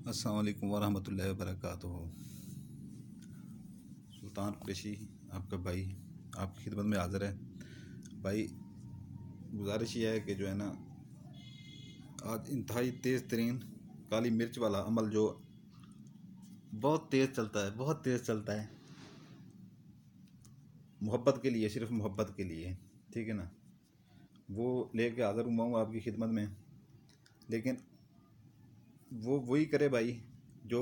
अस्सलाम वालेकुम वरहमतुल्लाहि वबरकातुहू। सुल्तान कुरैशी आपका भाई आपकी खिदमत में हाज़िर है। भाई गुजारिश ये है कि जो है ना, आज इंतहाई तेज़ तरीन काली मिर्च वाला अमल जो बहुत तेज़ चलता है, बहुत तेज़ चलता है, मोहब्बत के लिए, सिर्फ मोहब्बत के लिए, ठीक है ना, वो लेके हाज़िर हुआ हूँ आपकी खिदमत में। लेकिन वो वही करे भाई जो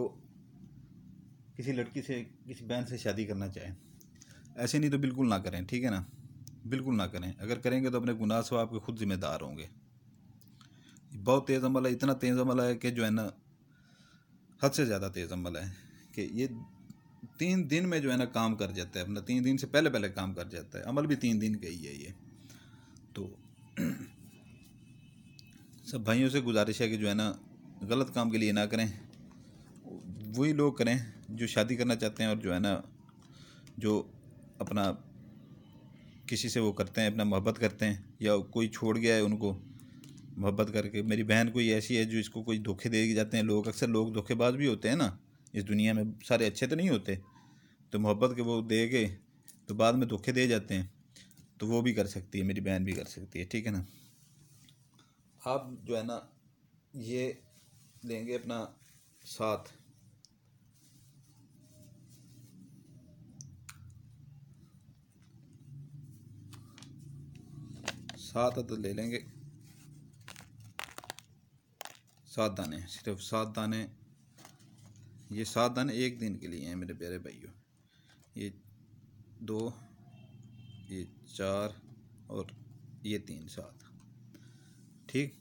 किसी लड़की से, किसी बहन से शादी करना चाहे। ऐसे नहीं तो बिल्कुल ना करें, ठीक है ना, बिल्कुल ना करें। अगर करेंगे तो अपने गुनाह से आपके खुद जिम्मेदार होंगे। बहुत तेज़ अमल है, इतना तेज़ अमल है कि जो है ना, हद से ज़्यादा तेज़ अमल है कि ये 3 दिन में जो है ना काम कर जाता है अपना। 3 दिन से पहले पहले काम कर जाता है। अमल भी 3 दिन का ही है ये। तो सब भाइयों से गुजारिश है कि जो है ना, गलत काम के लिए ना करें। वही लोग करें जो शादी करना चाहते हैं और जो है ना, जो अपना किसी से वो करते हैं, अपना मोहब्बत करते हैं, या कोई छोड़ गया है उनको मोहब्बत करके। मेरी बहन कोई ऐसी है जो इसको कोई धोखे दे जाते हैं लोग। अक्सर लोग धोखेबाज भी होते हैं ना इस दुनिया में, सारे अच्छे तो नहीं होते। तो मोहब्बत के वो दे के तो बाद में धोखे दे जाते हैं। तो वो भी कर सकती है, मेरी बहन भी कर सकती है, ठीक है ना। आप जो है ना, ये लेंगे अपना साथ, सात अदद ले लेंगे, 7 दाने, सिर्फ 7 दाने। ये 7 दाने एक दिन के लिए हैं मेरे प्यारे भाइयों। ये 2, ये 4 और ये 3, 7, ठीक।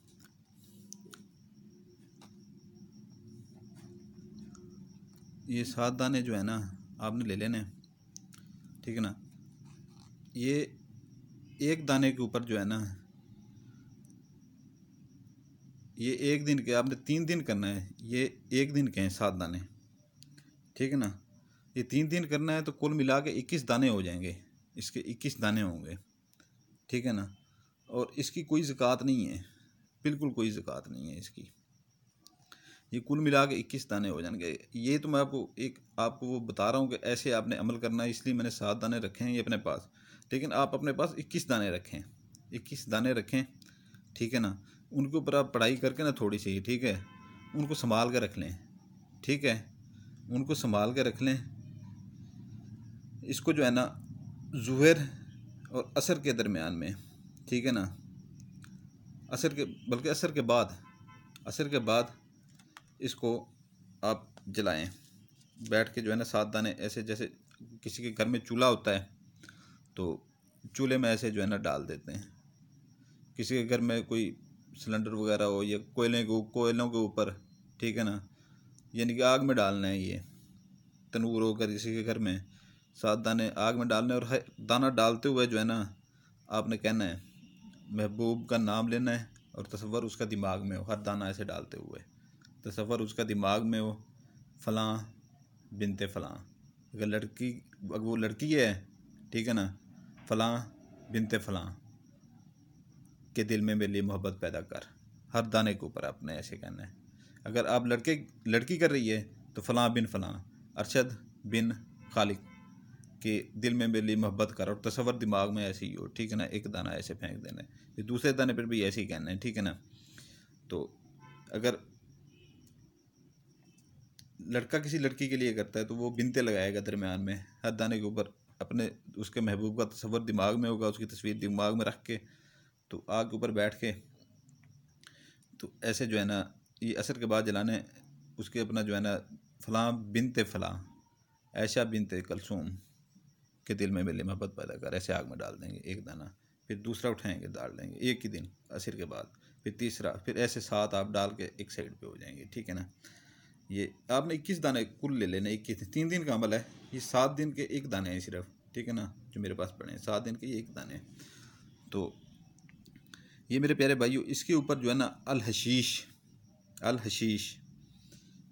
ये 7 दाने जो है ना, आपने ले लेने, ठीक है ना। ये एक दाने के ऊपर जो है ना, ये एक दिन के, आपने 3 दिन करना है। ये एक दिन के हैं 7 दाने, ठीक है ना। ये 3 दिन करना है तो कुल मिला के 21 दाने हो जाएंगे। इसके 21 दाने होंगे, ठीक है ना। और इसकी कोई ज़कात नहीं है, बिल्कुल कोई ज़कात नहीं है इसकी। ये कुल मिला के 21 दाने हो जाएंगे। ये तो मैं आपको वो बता रहा हूँ कि ऐसे आपने अमल करना है, इसलिए मैंने 7 दाने रखे हैं ये अपने पास। लेकिन आप अपने पास 21 दाने रखें, 21 दाने रखें, ठीक है ना। उनके ऊपर आप पढ़ाई करके ना थोड़ी सी, ठीक है, उनको संभाल के रख लें, ठीक है, उनको संभाल के रख लें। इसको जो है ना, ज़ुहर और असर के दरमियान में, ठीक है ना, बल्कि असर के बाद इसको आप जलाएं। बैठ के जो है ना, 7 दाने ऐसे, जैसे किसी के घर में चूल्हा होता है तो चूल्हे में ऐसे जो है ना डाल देते हैं। किसी के घर में कोई सिलेंडर वगैरह हो या कोयलों के ऊपर, ठीक है ना, यानी कि आग में डालना है। ये तनूर होकर किसी के घर में 7 दाने आग में डालने, और हर दाना डालते हुए जो है ना, आपने कहना है महबूब का नाम लेना है, और तसव्वुर उसका दिमाग में हो। हर दाना ऐसे डालते हुए तसव्वुर उसका दिमाग में हो, फ़लाँ बिनते फ़लाँ। अगर वो लड़की है, ठीक है ना, फ़लाँ बिनते फ़लाँ के दिल में मेरे लिए मोहब्बत पैदा कर। हर दाने के ऊपर आपने ऐसे कहना है। अगर आप लड़की कर रही है तो फ़लाँ बिन फ़लाँ अरशद बिन खालिक के दिल में मेरे लिए मोहब्बत कर, और तसव्वुर दिमाग में ऐसे ही हो, ठीक है ना। एक दाना ऐसे फेंक देना है, फिर दूसरे दाने पर भी ऐसे ही कहना है, ठीक है ना। तो अगर लड़का किसी लड़की के लिए करता है तो वो बिनते लगाएगा दरमियान में, हर दाने के ऊपर अपने उसके महबूब का तसव्वुर दिमाग में होगा, उसकी तस्वीर दिमाग में रख के, तो आग के ऊपर बैठ के, तो ऐसे जो है ना, ये असर के बाद जलाने। उसके अपना जो है ना, फ़लाँ बिनते फ़लाँ ऐशा बिनते कलसूम के दिल में मेरे लिए मोहब्बत पैदा कर, ऐसे आग में डाल देंगे एक दाना। फिर दूसरा उठाएंगे, डाल देंगे एक ही दिन असर के बाद, फिर तीसरा, फिर ऐसे 7 आप डाल के एक साइड पे हो जाएंगे, ठीक है ना। ये आपने 21 दाने कुल ले लेने। 21 3 दिन का अमल है। ये 7 दिन के एक दाने हैं सिर्फ, ठीक है ना, जो मेरे पास पड़े हैं 7 दिन के ये एक दाने। तो ये मेरे प्यारे भाइयों, इसके ऊपर जो है ना, अल हशीश,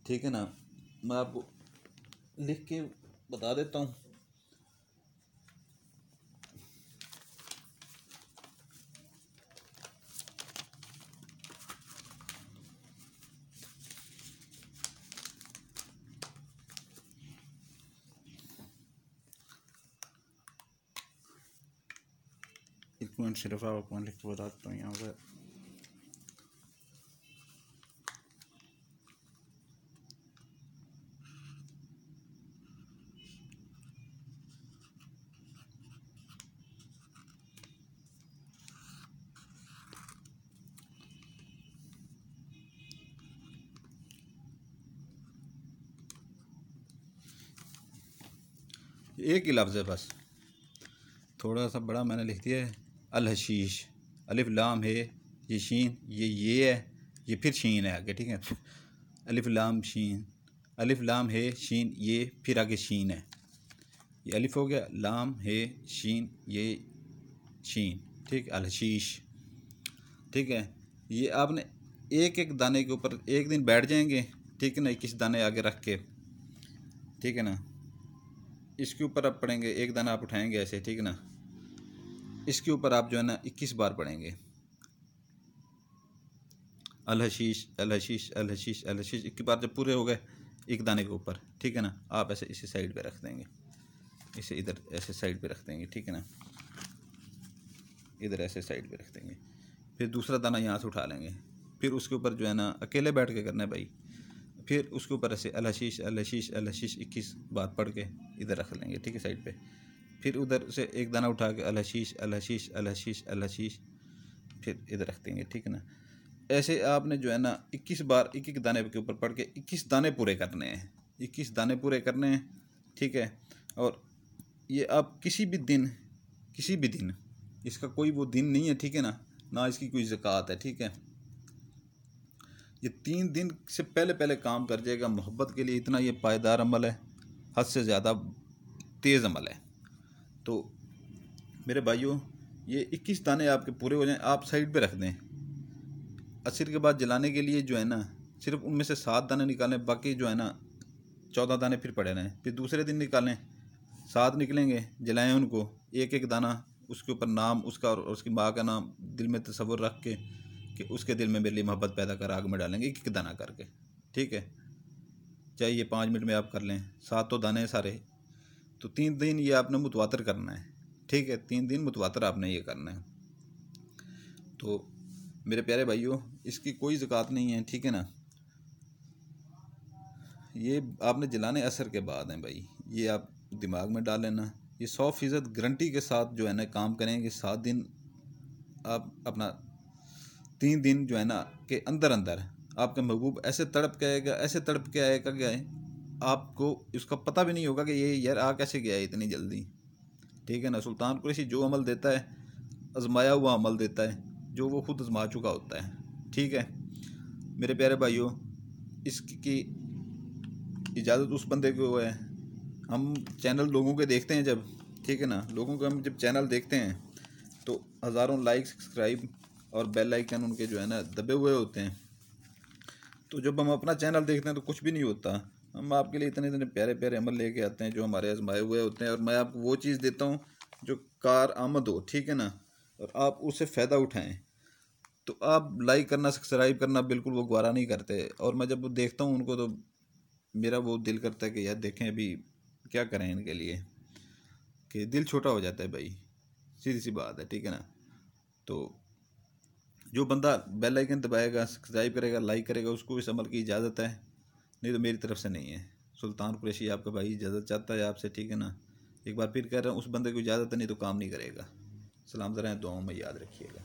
ठीक है ना, मैं आपको लिख के बता देता हूँ। पॉइंट सिर्फ आपको पॉइंट लिख के बताता हूँ यहाँ पर। एक ही लफ्ज़ है बस, थोड़ा सा बड़ा मैंने लिख दिया है। अल हशीश, अलिफ लाम है, ये शीन, ये है, ये फिर शीन है आगे, ठीक है। अलिफ लाम शीन, अलिफ लाम है शीन, ये फिर आगे शीन है। ये अलिफ हो गया, लाम है शीन, ये शीन, ठीक। अल हशीश, ठीक है। ये आपने एक एक दाने के ऊपर एक दिन बैठ जाएंगे, ठीक है ना, 21 दाने आगे रख के, ठीक है ना। इसके ऊपर आप पढ़ेंगे, एक दाना आप उठाएंगे ऐसे, ठीक है ना। इसके ऊपर आप जो है ना 21 बार पढ़ेंगे अल हशीश अल हशीश अल हशीश अल हशीश। 21 बार जब पूरे हो गए एक दाने के ऊपर, ठीक है ना, आप ऐसे इसी साइड पे रख देंगे, इसे इधर ऐसे साइड पे रख देंगे, ठीक है ना, इधर ऐसे साइड पे रख देंगे। फिर दूसरा दाना यहाँ से उठा लेंगे, फिर उसके ऊपर जो है ना अकेले बैठ के करना है भाई। फिर उसके ऊपर ऐसे अल हशीश अल हशीश अल हशीश 21 बार पढ़ के इधर रख लेंगे, ठीक है, साइड पे। फिर उधर से एक दाना उठा के अल हशीश अल हशीश अल हशीश अल हशीश, फिर इधर रख देंगे, ठीक है ना। ऐसे आपने जो है ना 21 बार एक एक दाने के ऊपर पढ़ के 21 दाने पूरे करने हैं, 21 दाने पूरे करने हैं, ठीक है। और ये आप किसी भी दिन, इसका कोई वो दिन नहीं है, ठीक है ना इसकी कोई ज़कात है, ठीक है। ये 3 दिन से पहले पहले काम कर जाएगा। मोहब्बत के लिए इतना ये पायदार अमल है, हद से ज़्यादा तेज़ अमल है। तो मेरे भाइयों, ये 21 दाने आपके पूरे हो जाएं, आप साइड पे रख दें। असर के बाद जलाने के लिए जो है ना सिर्फ उनमें से 7 दाने निकालें, बाकी जो है ना 14 दाने फिर पड़े रहें। फिर दूसरे दिन निकालें, 7 निकलेंगे, जलाएं उनको, एक एक दाना उसके ऊपर नाम उसका और उसकी माँ का नाम दिल में तसव्वुर रख के कि उसके दिल में मेरे लिए मोहब्बत पैदा कर, आग में डालेंगे एक एक दाना करके, ठीक है। चाहे ये 5 मिनट में आप कर लें, 7 तो दाने सारे। तो 3 दिन ये आपने मुतवातर करना है, ठीक है, 3 दिन मुतवातर आपने ये करना है। तो मेरे प्यारे भाइयों, इसकी कोई ज़कात नहीं है, ठीक है ना। ये आपने जलाने असर के बाद हैं भाई, ये आप दिमाग में डाल लेना। ये 100% गारंटी के साथ जो है ना काम करेंगे। 7 दिन आप अपना 3 दिन जो है ना के अंदर अंदर आपका महबूब ऐसे तड़प के आएगा, ऐसे तड़प के आएगा क्या है, आपको इसका पता भी नहीं होगा कि ये यार आ कैसे गया है इतनी जल्दी, ठीक है ना। सुल्तान कुरैशी जो अमल देता है आजमाया हुआ अमल देता है, जो वो खुद आजमा चुका होता है, ठीक है। मेरे प्यारे भाइयों, इसकी इजाज़त उस बंदे को है। हम चैनल लोगों के देखते हैं जब, ठीक है ना, लोगों के हम जब चैनल देखते हैं तो हज़ारों लाइक सब्सक्राइब और बेल आइकन उनके जो है ना दबे हुए होते हैं। तो जब हम अपना चैनल देखते हैं तो कुछ भी नहीं होता। हम आपके लिए इतने इतने प्यारे प्यारे अमल लेके आते हैं जो हमारे आजमाए हुए होते हैं, और मैं आपको वो चीज़ देता हूँ जो कार आमद हो, ठीक है ना, और आप उससे फ़ायदा उठाएं। तो आप लाइक करना सब्सक्राइब करना बिल्कुल वो गवारा नहीं करते। और मैं जब वो देखता हूँ उनको तो मेरा वो दिल करता है कि यार देखें अभी क्या करें इनके लिए, कि दिल छोटा हो जाता है भाई, सीधी सी बात है, ठीक है ना। तो जो बंदा बेल आइकन दबाएगा, सब्सक्राइब करेगा, लाइक करेगा, उसको इस अमल की इजाज़त है, नहीं तो मेरी तरफ से नहीं है। सुल्तान कुरैशी आपका भाई इजाज़त चाहता है आपसे, ठीक है ना। एक बार फिर कह रहा हूँ, उस बंदे को इजाज़त है, नहीं तो काम नहीं करेगा। सलाम ज़रा दुआओं में याद रखिएगा।